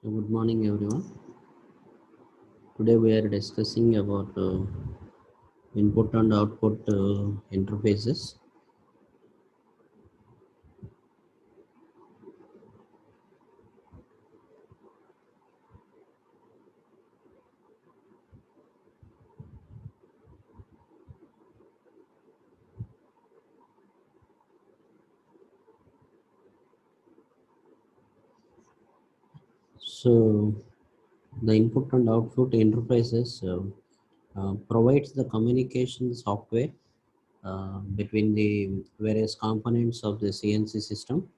Good morning, everyone. Today we are discussing about input and output interfaces. So, the input and output interfaces provides the communication software between the various components of the CNC system,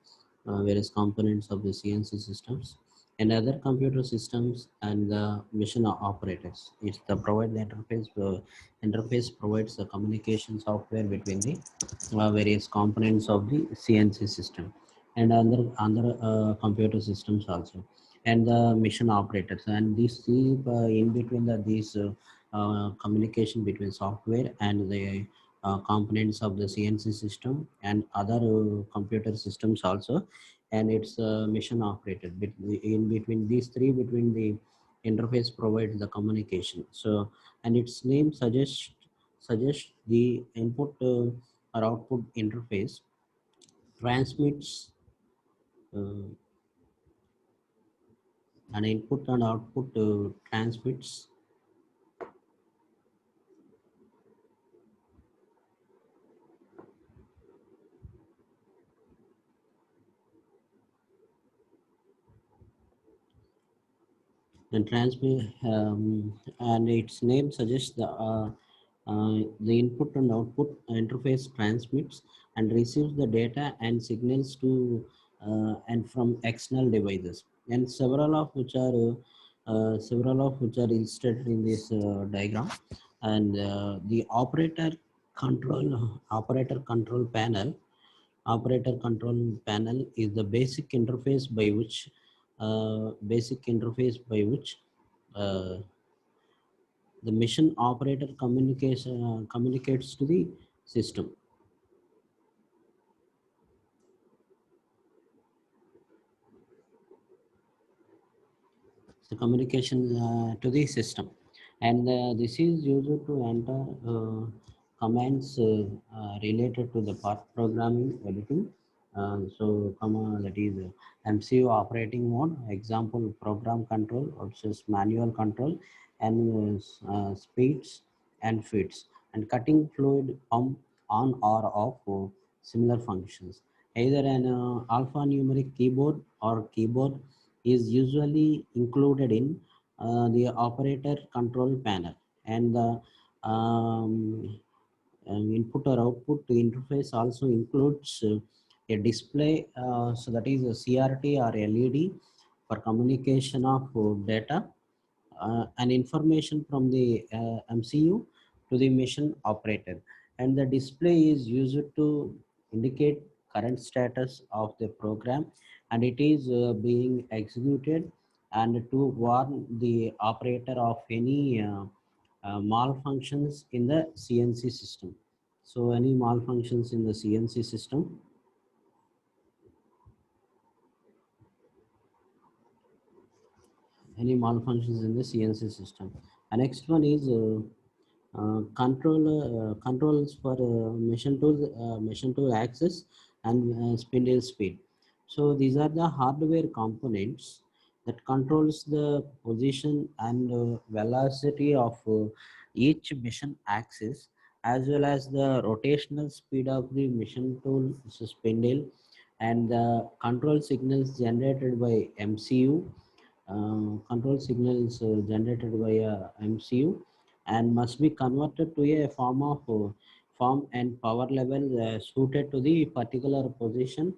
various components of the CNC systems, and other computer systems and the machine operators. It's the provide the interface. Interface provides the communication software between the various components of the CNC system and other computer systems also, and the mission operators. And these see in between these communication between software and the components of the CNC system and other computer systems also, and it's mission operated. In between these three, between the interface provides the communication. So, and its name suggests the input or output interface transmits an input and output transmits and transmit and its name suggests the input and output interface transmits and receives the data and signals to and from external devices, and several of which are illustrated in this diagram. And the operator control panel is the basic interface by which uh, the mission operator communicates to the system. The communication to the system, and this is used to enter commands related to the part programming editing. That is MCU operating mode, example program control versus manual control, and speeds and feeds, and cutting fluid pump on or off similar functions. Either an alphanumeric keyboard or keyboard is usually included in the operator control panel, and the input or output interface also includes a display, so that is a CRT or LED for communication of data and information from the MCU to the machine operator, and the display is used to indicate current status of the program, and it is being executed, and to warn the operator of any malfunctions in the CNC system. So any malfunctions in the CNC system, any malfunctions in the CNC system. And next one is controls for machine tool access and spindle speed. So these are the hardware components that controls the position and velocity of each machine axis, as well as the rotational speed of the machine tool spindle, and the control signals generated by MCU, control signals generated by a MCU, and must be converted to a form and power level suited to the particular position.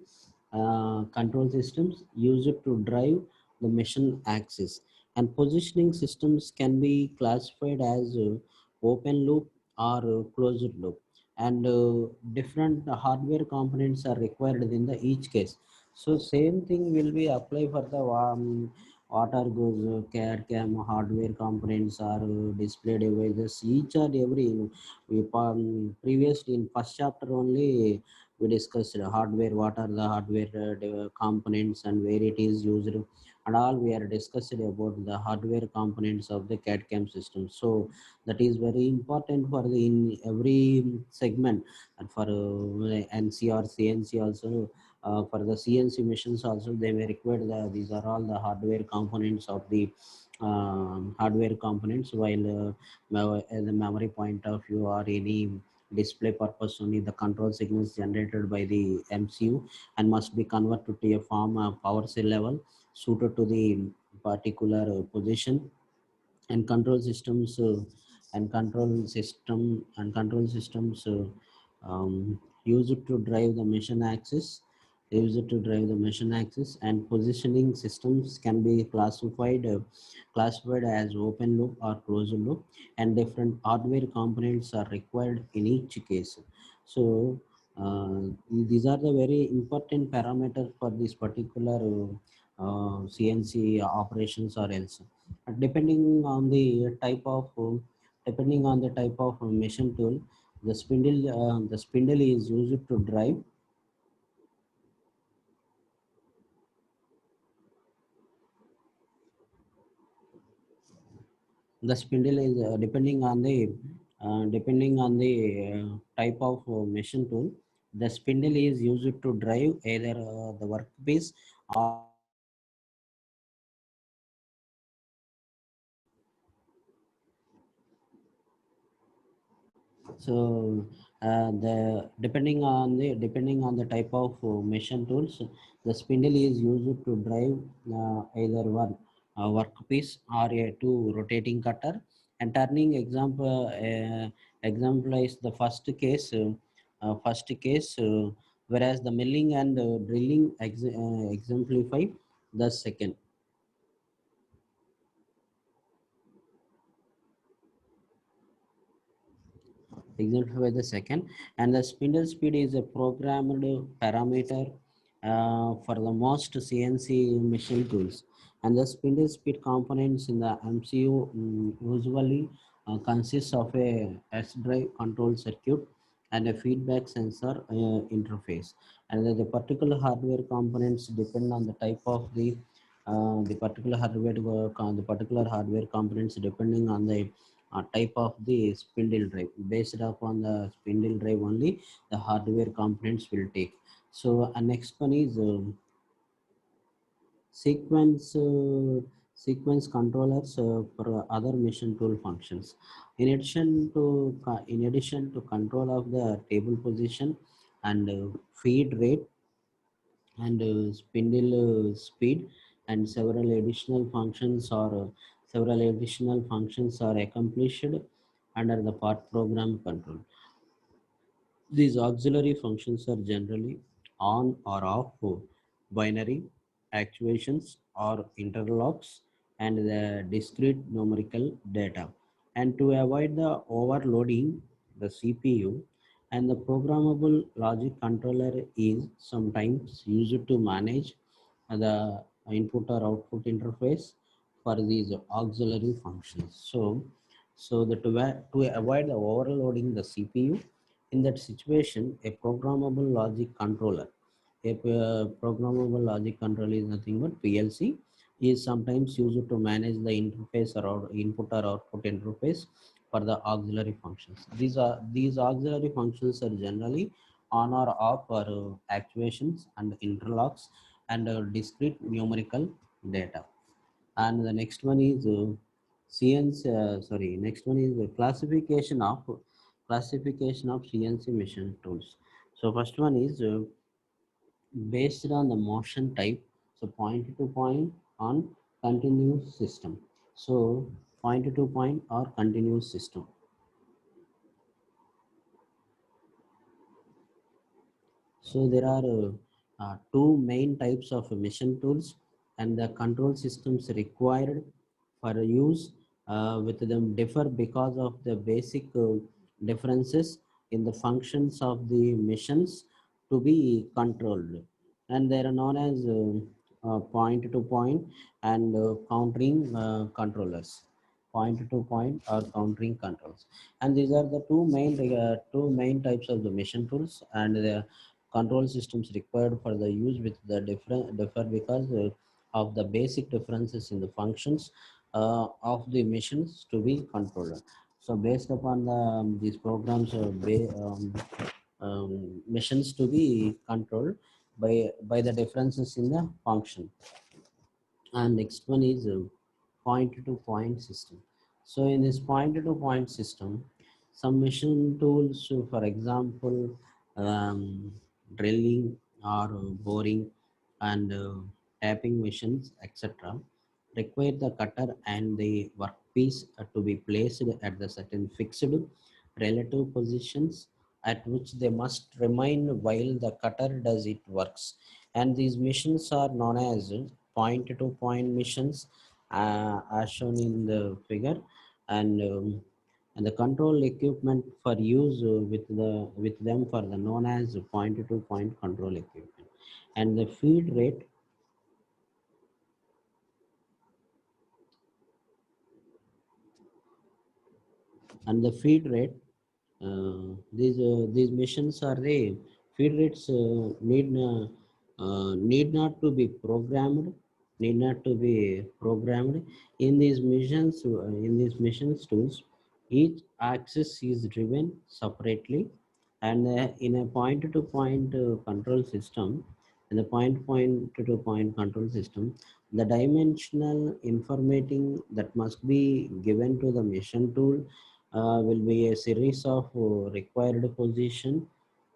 Control systems used to drive the machine axis, and positioning systems can be classified as open loop or closed loop, and different hardware components are required in the each case. So same thing will be applied for the water goes CAD CAM hardware components or display devices, each and every. Previously in first chapter only we discussed hardware, what are the hardware components and where it is used, and all we are discussing about the hardware components of the CAD CAM system. So that is very important for the in every segment, and for NC or CNC also. For the CNC machines also, they may require these are all the hardware components of the hardware components, while the memory point of view or any display purpose, only the control signals generated by the MCU and must be converted to a form of power cell level suited to the particular position. And control systems used to drive the mission axis and positioning systems can be classified as open loop or closed loop, and different hardware components are required in each case. So these are the very important parameters for this particular CNC operations or else. Depending on the type of machine tool, the spindle is used to drive. The spindle is depending on the type of machine tool. The spindle is used to drive either the workpiece or. So the depending on the type of machine tools, the spindle is used to drive either one workpiece or a two rotating cutter. And turning example is the first case, whereas the milling and drilling exemplify the second. Exemplify the second. And the spindle speed is a programmed parameter for the most CNC machine tools. And the spindle speed components in the MCU usually consists of a S drive control circuit and a feedback sensor interface. And the particular hardware components depend on the type of the particular hardware components depending on the type of the spindle drive. Based upon the spindle drive only, the hardware components will take. So next one is sequence sequence controllers for other mission tool functions. In addition to control of the table position and feed rate and spindle speed, and several additional functions are accomplished under the part program control. These auxiliary functions are generally on or off binary actuations or interlocks and the discrete numerical data. And to avoid the overloading the CPU, and the programmable logic controller is sometimes used to manage the input or output interface for these auxiliary functions. To avoid the overloading the CPU, in that situation, a programmable logic controller, programmable logic controller is nothing but PLC, is sometimes used to manage the interface or input or output interface for the auxiliary functions. These auxiliary functions are generally on or off for actuations and interlocks and discrete numerical data. And the next one is next one is the classification of CNC machine tools. So first one is based on the motion type. So point to point on continuous system. So point to point or continuous system. So there are two main types of mission tools, and the control systems required for use with them differ because of the basic differences in the functions of the missions to be controlled. And they are known as point to point and countering controllers. Point to point or countering controls. And these are the two main types of the mission tools, and the control systems required for the use with the differ because of the basic differences in the functions of the machines to be controlled. So based upon these programs, machines to be controlled by the differences in the function. And next one is point to point system. So in this point to point system, some machine tools, for example, drilling or boring and tapping machines, etc., require the cutter and the workpiece to be placed at the certain fixed relative positions at which they must remain while the cutter does its works. And these machines are known as point to point missions, as shown in the figure. And um, and the control equipment for use with them for the known as point to point control equipment. And the feed rate, and the feed rate these missions are the feed rates need not to be programmed, need not to be programmed in these missions. In these missions tools, each axis is driven separately, and in a point to point control system, in the point to point control system, the dimensional informating that must be given to the mission tool will be a series of required position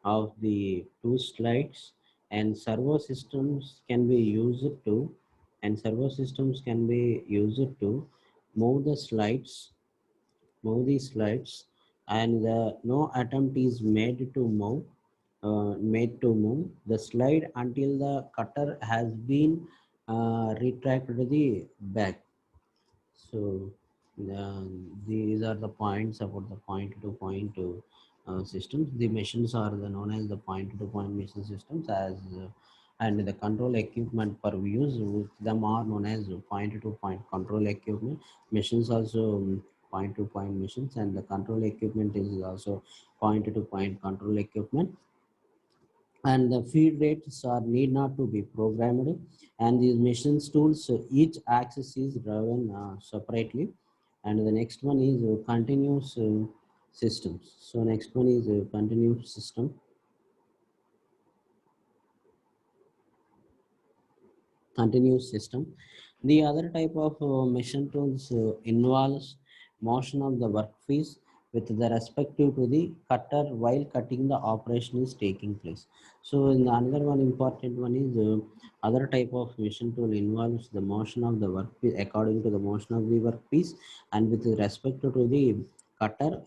of the two slides, and servo systems can be used to to move the slides, and no attempt is made to move the slide until the cutter has been retracted the back. So these are the points about the point-to-point systems. The machines are known as the point-to-point mission systems, and the control equipment for use with them are known as point-to-point control equipment. Machines also point-to-point missions, and the control equipment is also point-to-point control equipment. And the feed rates are need not to be programmed, and these machines tools, each axis is driven separately. And the next one is continuous systems. So next one is continuous system. The other type of machine tools involves motion of the workpiece with the respective to the cutter while cutting the operation is taking place. So in the another one important one is other type of machine tool involves the motion of the workpiece according to the motion of the workpiece, and with respect to the cutter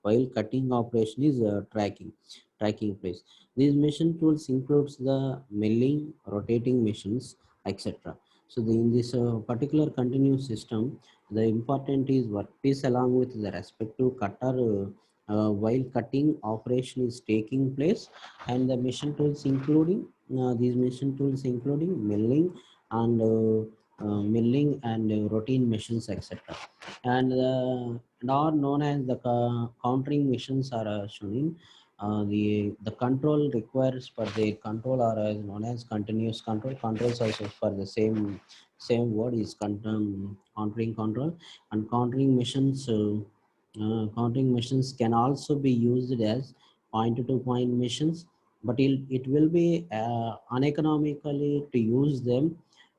while cutting operation is tracking place. These machine tools includes the milling, rotating machines, etc. So in this particular continuous system, the important is workpiece along with the respective cutter while cutting operation is taking place, and the machine tools including these machine tools including milling and routine machines, etc. And are known as the countering machines are shown in the control requires for the control are as known as continuous control. Controls also for the same word is countering control. And countering machines can also be used as point to point machines, but it will be uneconomically to use them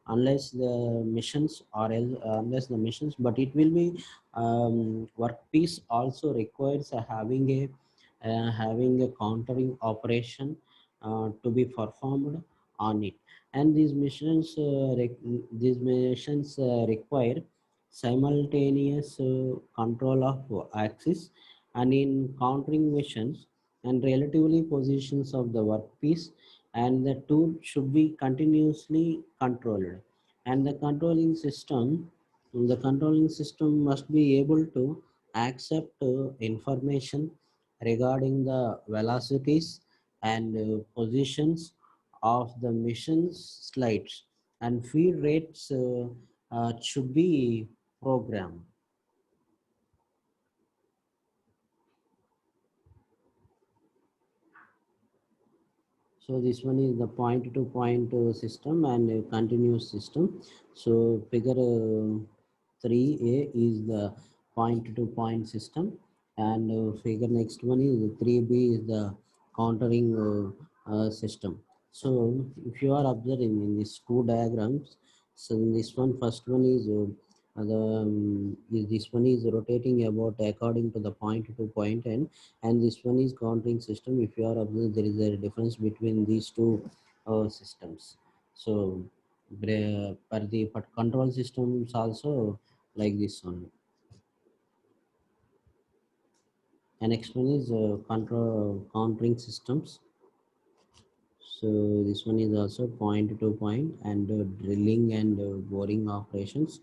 unless the missions or unless the missions, but it will be workpiece also requires having a countering operation to be performed on it. And these missions require simultaneous control of axis and in countering missions and relatively positions of the workpiece, and the tool should be continuously controlled. And the controlling system must be able to accept information regarding the velocities and positions of the mission's slides, and feed rates should be programmed. So this one is the point to point system and a continuous system. So figure 3A is the point to point system, and figure next one is 3B is the countering system. So if you are observing in these two diagrams, so in this one, first one is this one is rotating about according to the point to point, and this one is countering system. If you are observing, there is a difference between these two systems. So per the control systems also like this one. And next one is control countering systems. So this one is also point to point and drilling and boring operations,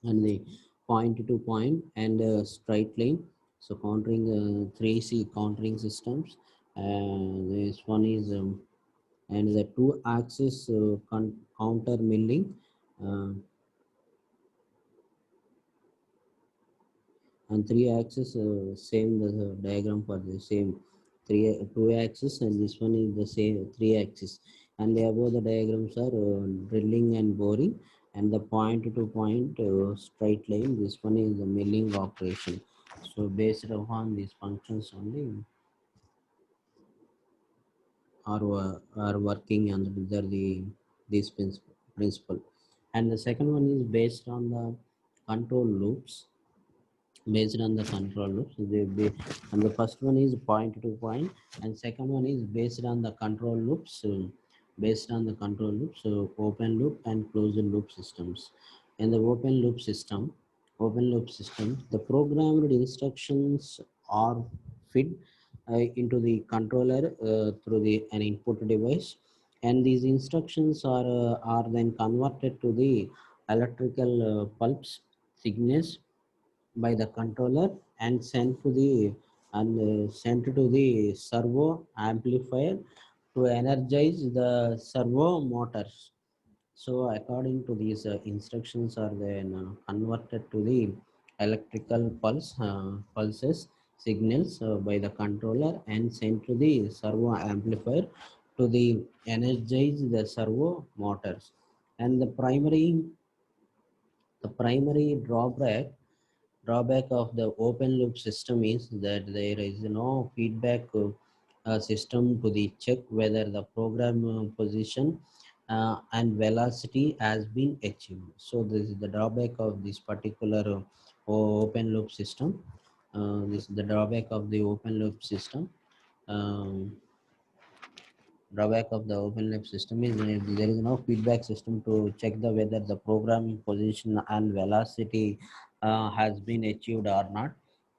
and the point to point and straight line. So countering 3C countering systems. This one is and the two axis counter milling, uh, and three axis same the diagram for the same three two axis, and this one is the same three axis, and the above the diagrams are drilling and boring, and the point to point straight line, this one is the milling operation. So based upon these functions only are working under the this principle. And the second one is based on the control loops, based on the control loops. And the first one is point to point, and second one is based on the control loops, based on the control loops, so open loop and closed loop systems. In the open loop system, the programmed instructions are fed into the controller through the an input device, and these instructions are then converted to the electrical pulse signals by the controller and sent to the servo amplifier to energize the servo motors. So according to these instructions are then converted to the electrical pulses signals by the controller and sent to the servo amplifier to the energize the servo motors. And the primary drawback of the open loop system is that there is no feedback system to the check whether the program position and velocity has been achieved. So this is the drawback of this particular open loop system. This is the drawback of the open loop system. Um, Drawback of the open loop system is there is no feedback system to check the whether the program position and velocity has been achieved or not,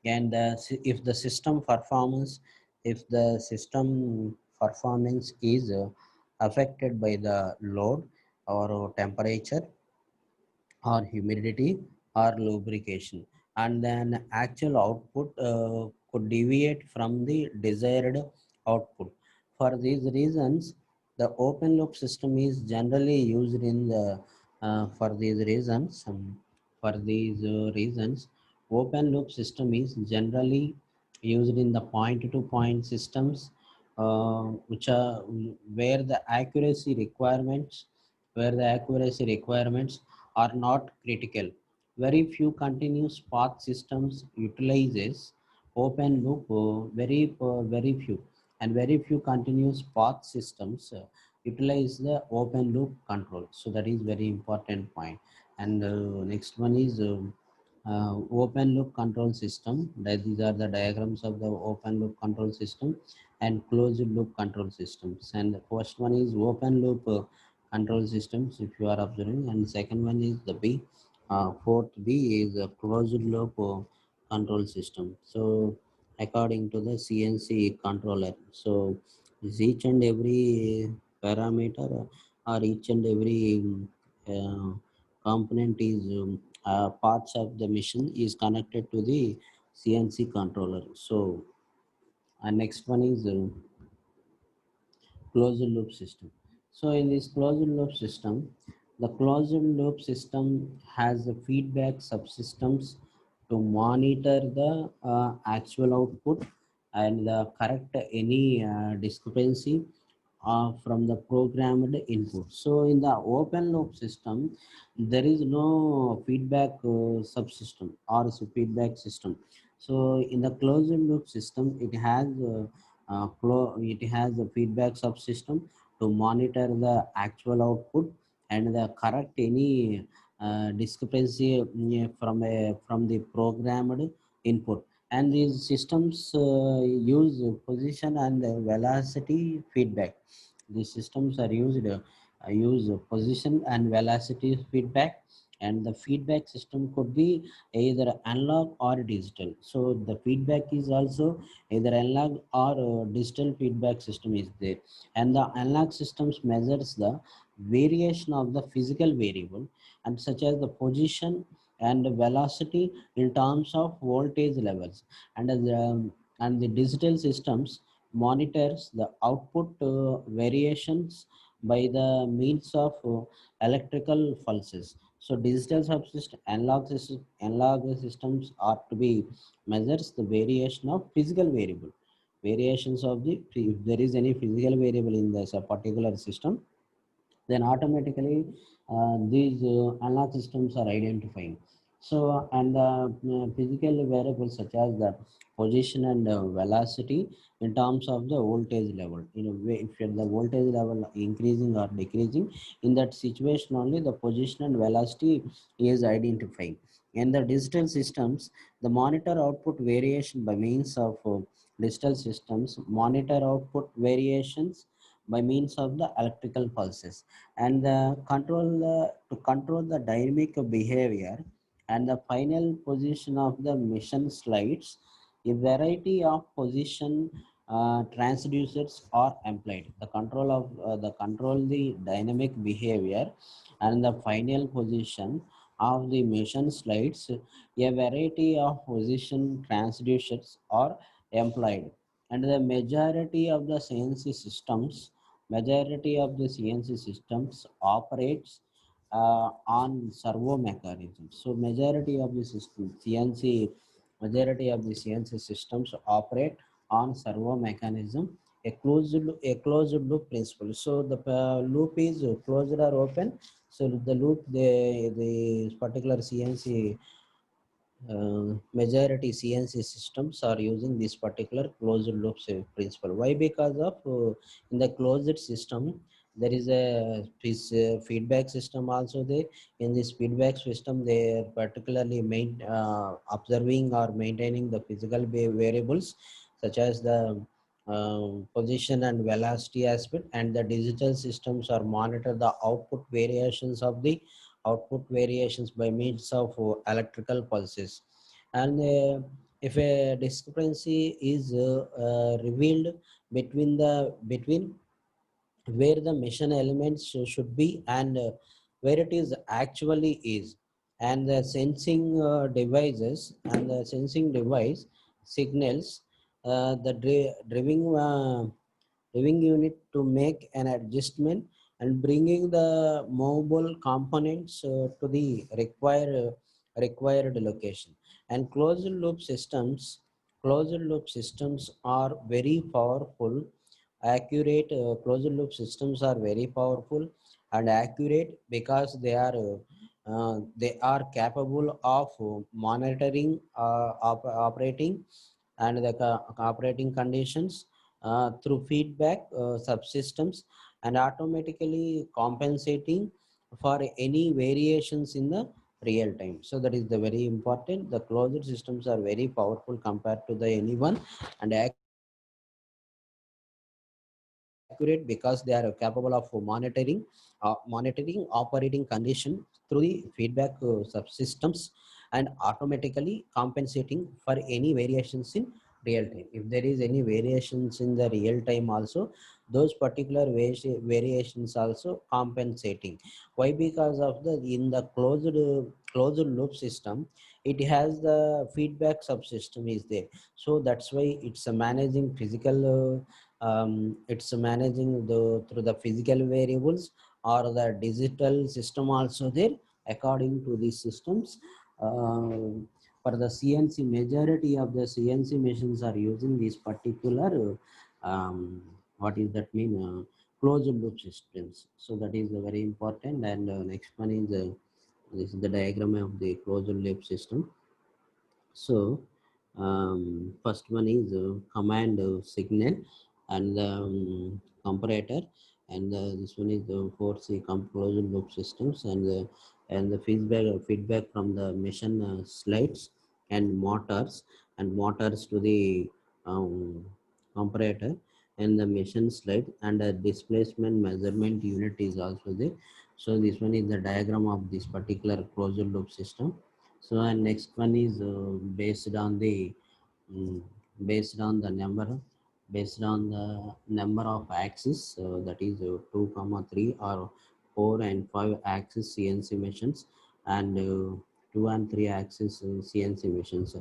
and if the system performance is affected by the load or temperature or humidity or lubrication, and then actual output could deviate from the desired output. For these reasons, the open loop system is generally used in the for these reasons, open loop system is generally used in the point to point systems, which are where the accuracy requirements where the accuracy requirements are not critical. Very few continuous path systems utilizes open loop, very few, and very few continuous path systems utilize the open loop control. So that is very important point. And next one is open loop control system. That these are the diagrams of the open loop control system and closed loop control systems. And the first one is open loop control systems, if you are observing, and second one is the B. Fourth B is a closed loop control system. So according to the CNC controller, so is each and every parameter or each and every uh, component is parts of the machine is connected to the CNC controller. So next one is closed loop system. So in this closed loop system, the closed loop system has the feedback subsystems to monitor the actual output and correct any discrepancy from the programmed input. So in the open loop system, there is no feedback subsystem or feedback system. So in the closed loop system, it has a feedback subsystem to monitor the actual output and the correct any discrepancy from the programmed input. And these systems use position and velocity feedback. These systems are use position and velocity feedback, and the feedback system could be either analog or digital. So the feedback is also either analog or digital feedback system is there. And the analog systems measures the variation of the physical variable, and such as the position and velocity in terms of voltage levels. And the digital systems monitors the output variations by the means of electrical pulses. So digital subsystem analog systems are to be measures the variation of physical variable, variations of the, if there is any physical variable in this particular system, then automatically these analog systems are identifying. So, and physical variables such as the position and velocity in terms of the voltage level. You know, if the voltage level increasing or decreasing, in that situation only the position and velocity is identifying. In the digital systems, the monitor output variation by means of digital systems monitor output variations by means of the electrical pulses, and to control the dynamic behavior and the final position of the mission slides. A variety of position transducers are employed. The control the dynamic behavior and the final position of the mission slides. A variety of position transducers are employed, and the majority of the CNC systems operates on servo mechanisms. So majority of the CNC systems operate on servo mechanism, a closed loop principle. So the loop is closed or open. So the particular CNC majority CNC systems are using this particular closed loop principle. Why? Because of in the closed system there is a feedback system also there. In this feedback system, they are particularly observing or maintaining the physical variables such as the position and velocity aspect, and the digital systems are monitor the output variations by means of electrical pulses. And if a discrepancy is revealed between where the mission elements should be and where it is actually is, and the sensing device signals the driving unit to make an adjustment and bringing the mobile components to the required location. And closed loop systems are very powerful, accurate. Closed loop systems are very powerful and accurate because they are capable of monitoring operating and the operating conditions through feedback subsystems, and automatically compensating for any variations in the real time. So that is the very important. The closed systems are very powerful compared to the anyone, and accurate because they are capable of monitoring operating condition through the feedback subsystems, and automatically compensating for any variations in real time. If there is any variations in the real time also, those particular variations also compensating. Why? Because of the in the closed loop system, it has the feedback subsystem is there. So that's why it's a managing physical it's managing the through the physical variables or the digital system also there according to these systems. uh, for the CNC, majority of the CNC machines are using this particular what is that mean closed loop systems. So that is very important. And next one is this is the diagram of the closed loop system. So first one is command signal and comparator, and this one is the 4C closed loop systems, and the feedback from the machine slides and motors to the um, comparator and the machine slide, and a displacement measurement unit is also there. So this one is the diagram of this particular closed loop system. So and next one is mm, based on the number of axes, that is 2 comma 3 or 4 and 5 axis CNC machines, and 2 and 3 axis CNC machines.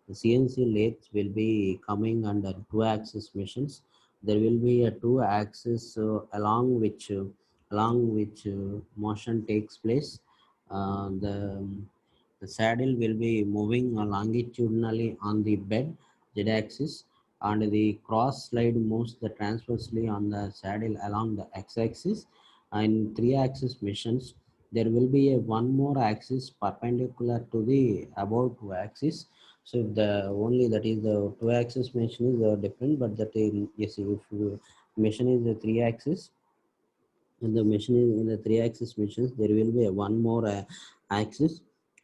The CNC lathes will be coming under 2 axis machines. There will be a 2 axis along which motion takes place. The saddle will be moving longitudinally on the bed z-axis, and the cross slide moves the transversely on the saddle along the x-axis. In 3-axis missions, there will be a one more axis perpendicular to the above 2 axis. So the only that is the 2-axis mission is different, but that yes, if mission is the 3-axis, in the machine in the 3-axis missions, there will be a one more axis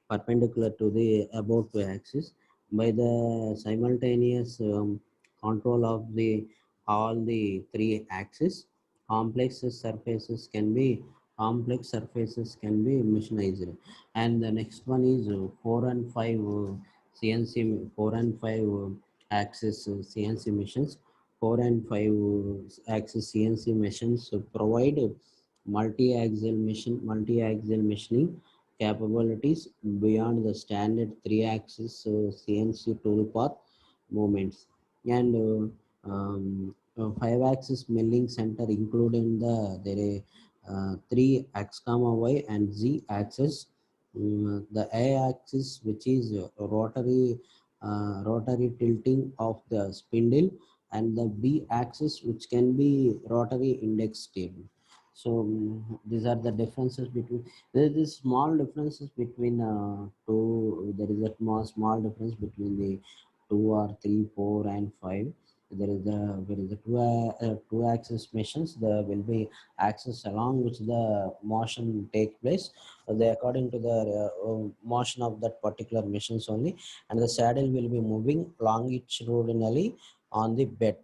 perpendicular to the above 2 axis. By the simultaneous control of the all the 3 axis, complex surfaces can be machinized. And the next one is 4 and 5 CNC 4 and 5 axis CNC machines. 4 and 5 axis CNC machines provide multi-axial machining capabilities beyond the standard 3-axis CNC toolpath movements, and 5-axis milling center, including there are 3 x comma y and z axis. The a axis, which is rotary tilting of the spindle, and the b axis, which can be rotary index table. So these are the differences between, there is small differences between two. There is a small difference between the 2 or 3, 4 and 5. There is a two axis machines. There will be axis along which the motion take place, they according to the motion of that particular machines only, and the saddle will be moving longitudinally on the bed.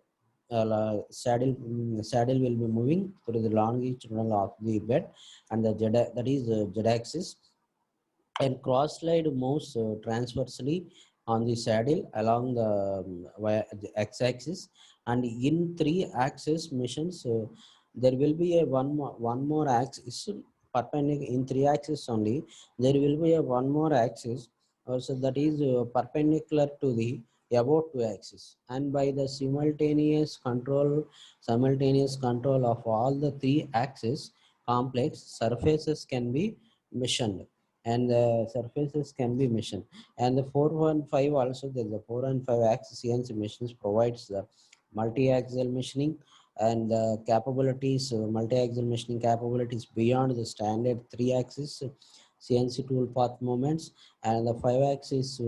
Saddle will be moving through the longitudinal of the bed, and the that is z axis, and cross slide moves transversely on the saddle along the x-axis. And in 3-axis missions, there will be a one more axis perpendicular in 3-axis only. There will be a one more axis also, that is perpendicular to the above 2 axis, and by the simultaneous control of all the 3 axis, complex surfaces can be machined, and the surfaces can be machined. And the 415 also, there's the 4 and 5 axis CNC machines provides the multi-axial machining and multi-axial machining capabilities beyond the standard 3-axis CNC tool path movements. And the 5-axis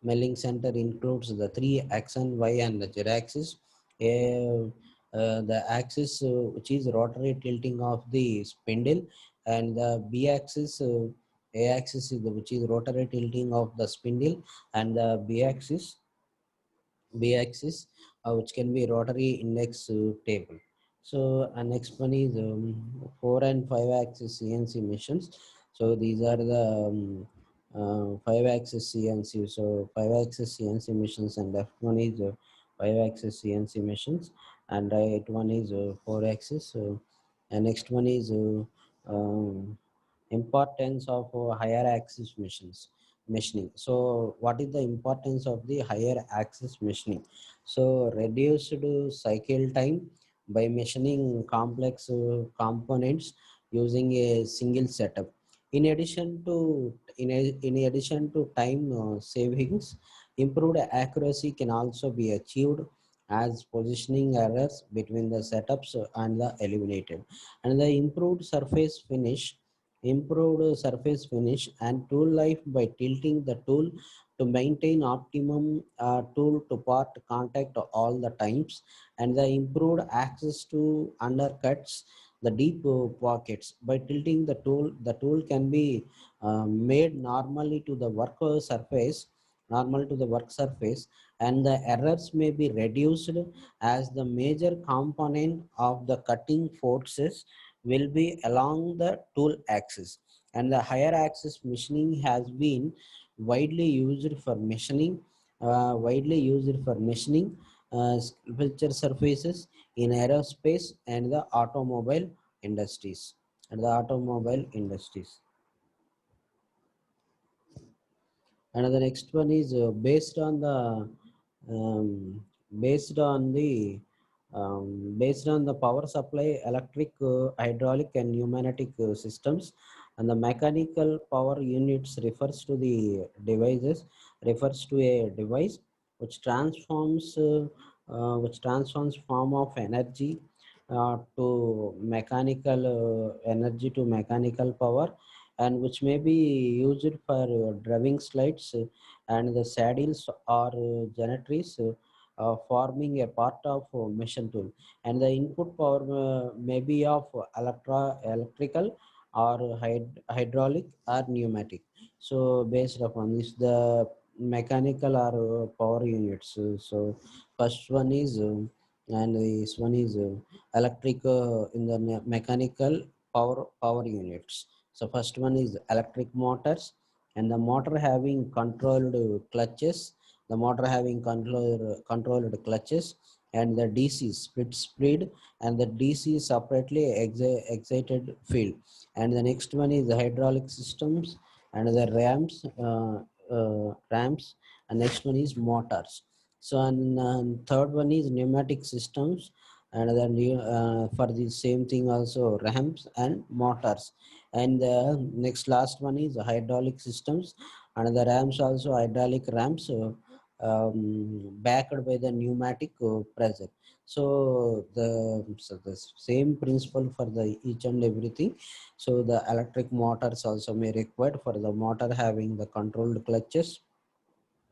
milling center includes the 3 x and y and the z axis. The axis which is rotary tilting of the spindle, and the b axis a axis is which is rotary tilting of the spindle, and the b axis which can be rotary index table. So next one is 4 and 5 axis CNC machines. So these are the 5 axis CNC. So 5 axis CNC machines, and left one is 5 axis CNC machines, and right one is 4 axis. And next one is importance of higher axis machining. So what is the importance of the higher axis machining? So reduced cycle time by machining complex components using a single setup. In addition to in addition to time savings, improved accuracy can also be achieved as positioning errors between the setups and the eliminated. And the improved surface finish and tool life by tilting the tool to maintain optimum tool to part contact all the times, and the improved access to undercuts the deep pockets by tilting the tool can be made normally to the normal to the work surface, and the errors may be reduced as the major component of the cutting forces will be along the tool axis. And the higher axis machining has been widely used for machining widely used for machining sculpture surfaces in aerospace and the automobile industries. And the next one is um, based on the based on the power supply, electric, hydraulic, and pneumatic systems, and the mechanical power units refers to a device which transforms form of energy to mechanical power, and which may be used for driving slides and the saddles or generaries, forming a part of machine tool. And the input power may be of electrical or hydraulic or pneumatic. So based upon this, the mechanical or power units. So first one is and this one is electric in the mechanical power units. So first one is electric motors, and the motor having controlled clutches, and the DC split speed, and the DC separately excited field. And the next one is the hydraulic systems and the ramps, and next one is motors. So and third one is pneumatic systems, and then for the same thing also ramps and motors. And the next last one is hydraulic systems, and the ramps also hydraulic ramps backed by the pneumatic pressure. So the same principle for the each and everything. So the electric motors also may required for the motor having the controlled clutches.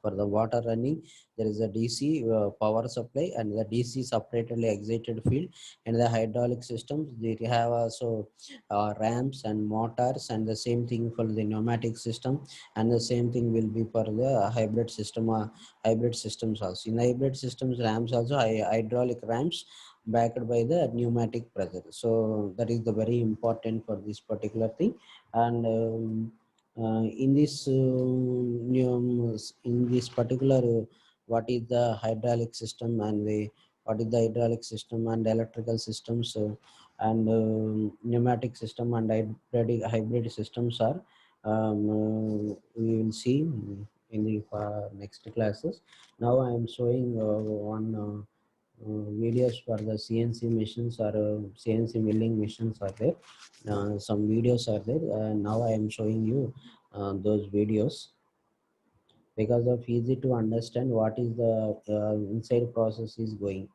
For the water running, there is a DC power supply and the DC separately excited field. And the hydraulic systems, they have also ramps and motors, and the same thing for the pneumatic system, and the same thing will be for the hybrid systems also. In the hybrid systems, ramps also hydraulic ramps backed by the pneumatic pressure. So that is the very important for this particular thing. And in this particular what is the hydraulic system and the what is the hydraulic system and electrical systems, and pneumatic system and hybrid systems are we will see in the next classes. Now I am showing one videos for the CNC machines or CNC milling machines are there. Some videos are there. Now I am showing you those videos because of easy to understand what is the inside process is going.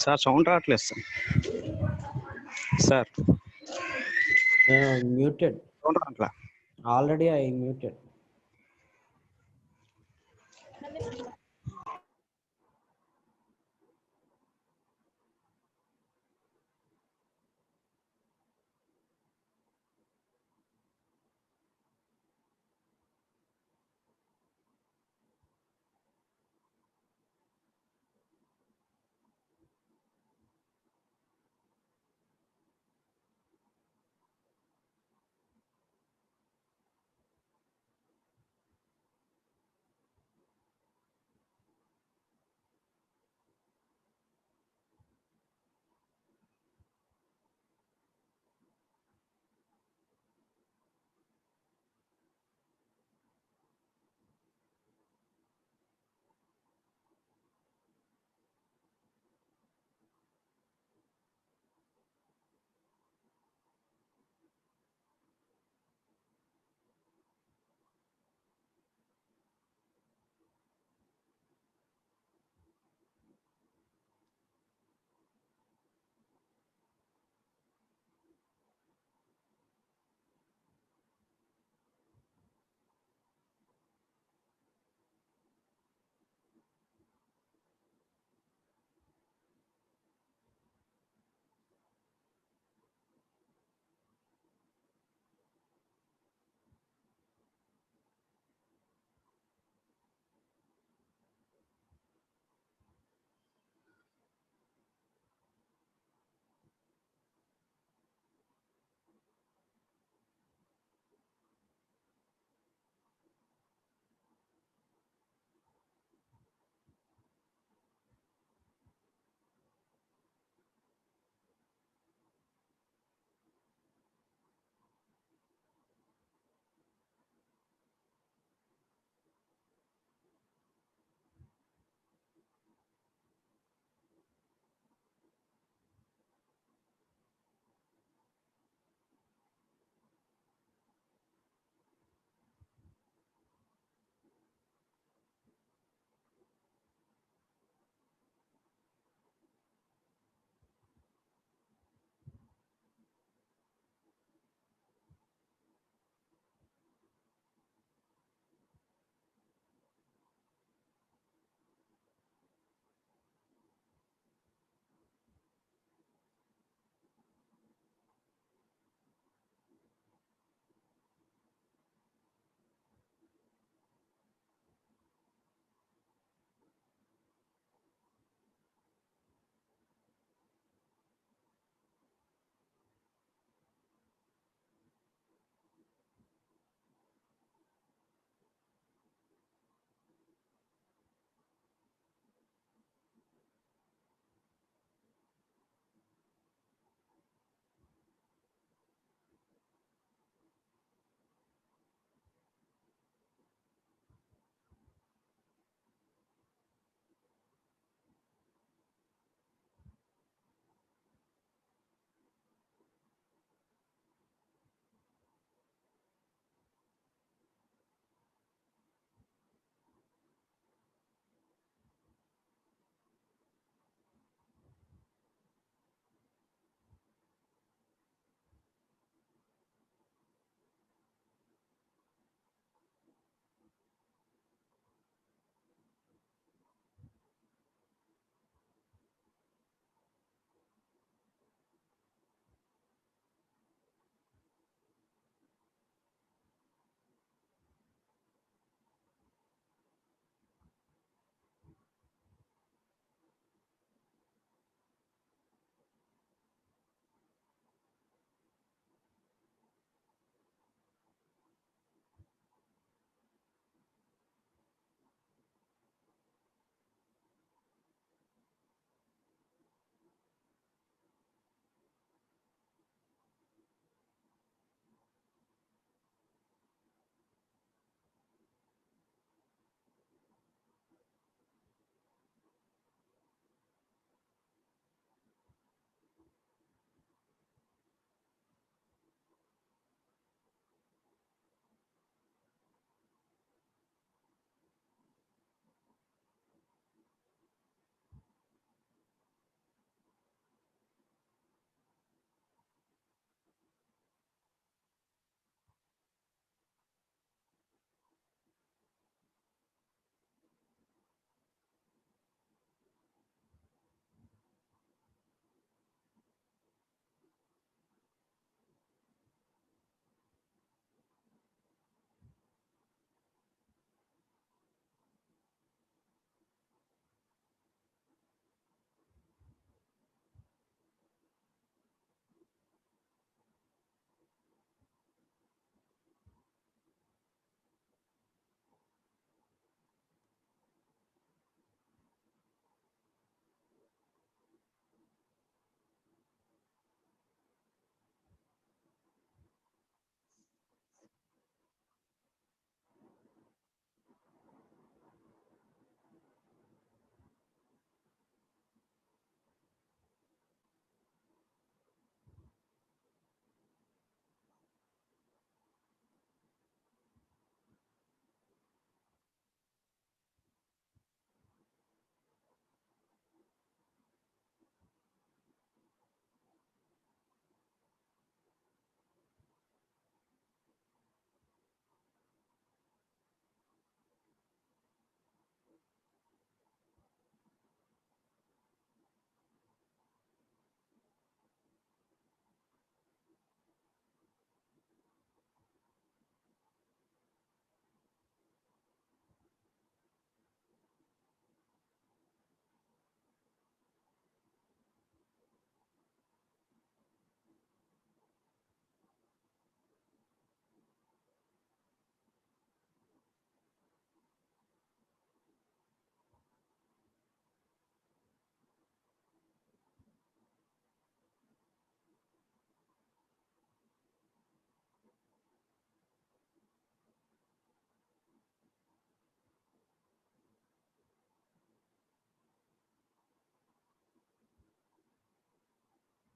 Sir sound రావట్లేదు sir. Muted. Sound రావట్లా. Already I muted.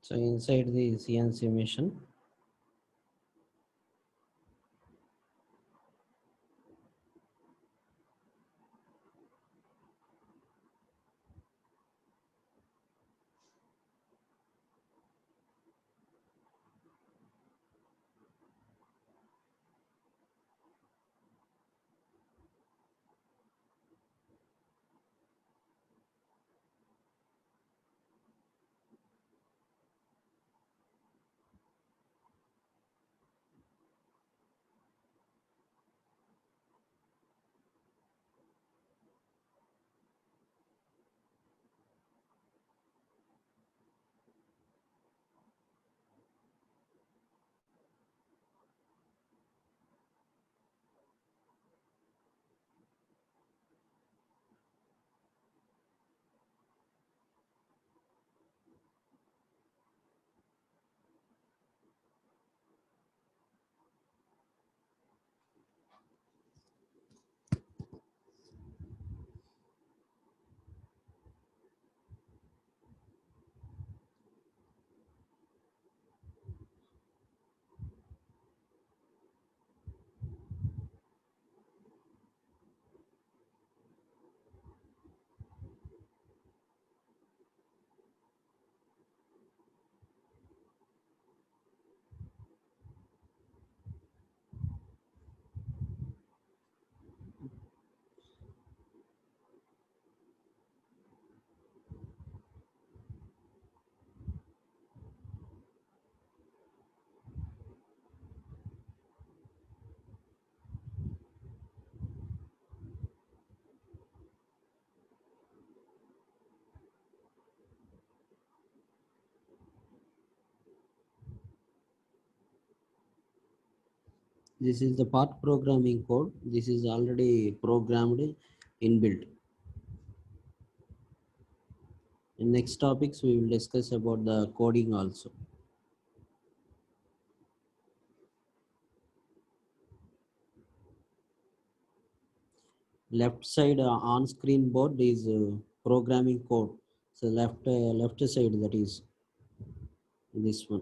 So inside the CNC machine, this is the part programming code. This is already programmed inbuilt. In next topics, we will discuss about the coding also. Left side on screen board is programming code. So left side, that is this one.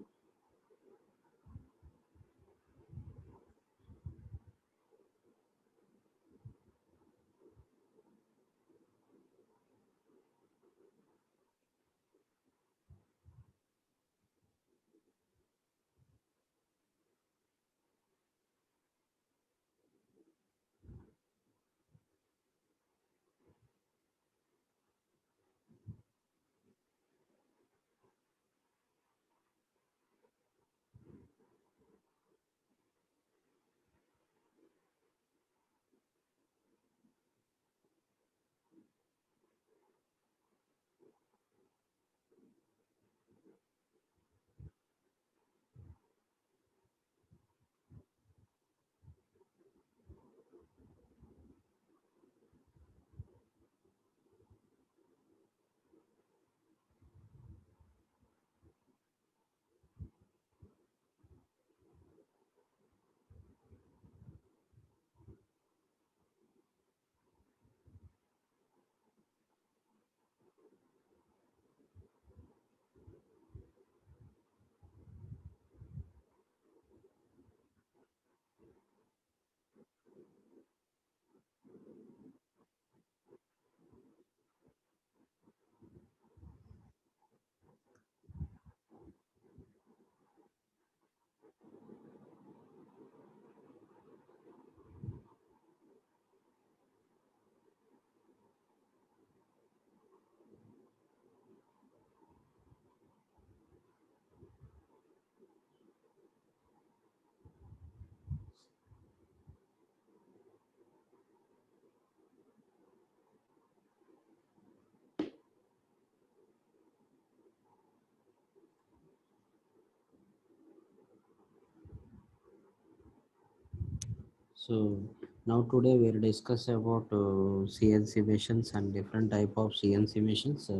So now today we'll discuss about CNC machines and different type of CNC machines.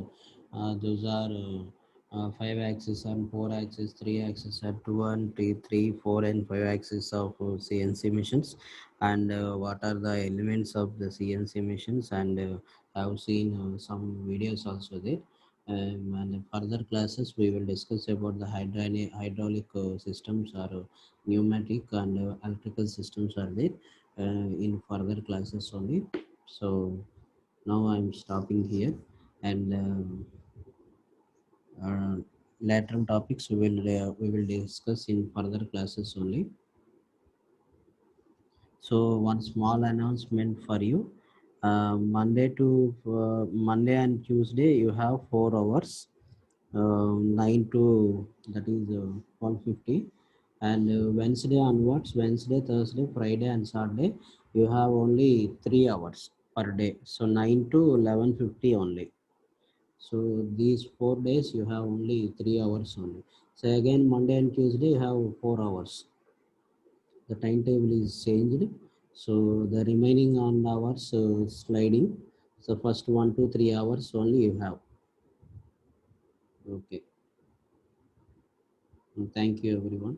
Those are 5 axis and 4 axis, 3 axis and 2 and 3, 4 and 5 axis of CNC machines, and what are the elements of the CNC machines. And I've seen some videos also there. And in further classes, we will discuss about the hydraulic systems or pneumatic and electrical systems are there in further classes only. So now I'm stopping here, and later topics we will discuss in further classes only. So one small announcement for you. Monday and Tuesday you have 4 hours, 9 to that is 12:50, and Wednesday onwards, Wednesday, Thursday, Friday, and Saturday you have only 3 hours per day. So 9 to 11:50 only. So these 4 days you have only 3 hours only. So again Monday and Tuesday you have 4 hours. The timetable is changed, so the remaining on hours sliding. So first 1 to 3 hours only you have. Okay. Thank you everyone.